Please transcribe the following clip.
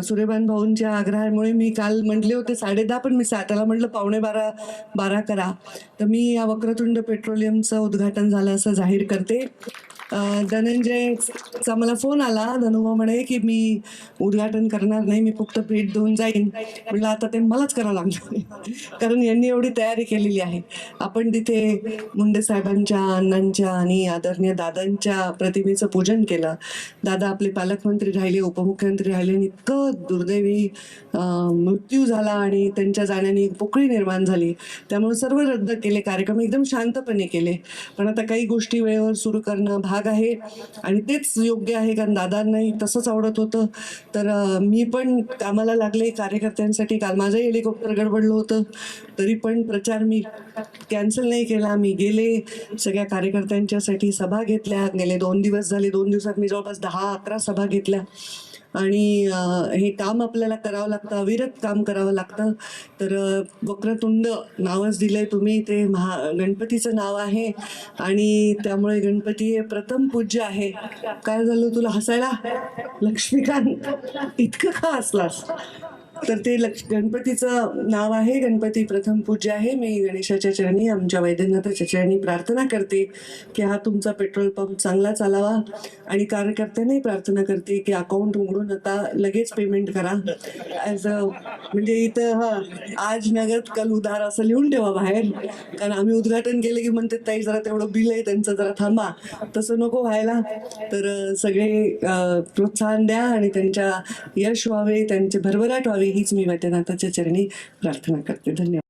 सूर्यभान भाऊंच्या आग्रहामुळे मी काल म्हटले होते 10:30, पण मी त्याला म्हटलं 11:45 करा. तर मी या वक्रतुंड पेट्रोलियमचं उद्घाटन झालं असं जाहीर करते. धनंजयचा मला फोन आला. धनुभाऊ म्हणे की मी उद्घाटन करणार नाही, मी फक्त भेट देऊन जाईन. म्हटलं आता ते मलाच करावं लागणार कारण यांनी एवढी तयारी केलेली आहे. आपण तिथे मुंडे साहेबांच्या, अण्णांच्या आणि आदरणीय दादांच्या प्रतिमेचं पूजन केलं. दादा आपले पालकमंत्री राहिले, उपमुख्यमंत्री राहिले आणि इतकं दुर्दैवी मृत्यू झाला आणि त्यांच्या जाण्याने पोकळी निर्माण झाली. त्यामुळे सर्व रद्द केले, कार्यक्रम एकदम शांतपणे केले. पण आता काही गोष्टी वेळेवर सुरू करणं भाग आहे आणि तेच योग्य आहे, कारण दादांनाही तसंच आवडत होतं. तर मी पण कामाला लागले कार्यकर्त्यांसाठी. काल माझंही हेलिकॉप्टर गडबडलं होतं, तरी पण प्रचार मी कॅन्सल नाही केला. मी गेले, सगळ्या कार्यकर्त्यांच्यासाठी सभा घेतल्या. गेले 2 दिवस झाले, 2 दिवसात मी जवळपास 10-11 सभा घेतल्या. आणि हे काम आपल्याला करावं लागतं, अविरत काम करावं लागतं. तर वक्रतुंड नावच दिलंय तुम्ही, ते गणपतीचं नाव आहे आणि त्यामुळे गणपती हे प्रथम पूज्य आहे. काय झालं तुला हसायला लक्ष्मीकांत, इतकं का हसलास? तर ते गणपतीचं नाव आहे, गणपती प्रथम पूज्य आहे. मी गणेशाच्या चरणी, आमच्या वैद्यनाथाच्या चरणी प्रार्थना करते की हा तुमचा पेट्रोल पंप चांगला चालावा. आणि कार्यकर्त्यांनाही प्रार्थना करते की अकाउंट उघडून आता लगेच पेमेंट करा. म्हणजे इथं आज नगद कल उधार असं लिहून ठेवा बाहेर, कारण आम्ही उद्घाटन केलं की म्हणते ताई जरा तेवढं बिल आहे त्यांचं, जरा थांबा. तसं नको व्हायला. तर सगळे प्रोत्साहन द्या आणि त्यांच्या यश व्हावे, त्यांचे भरभराट व्हावी, हीच मी वैद्यनाथाच्या चरणी प्रार्थना करते. धन्यवाद.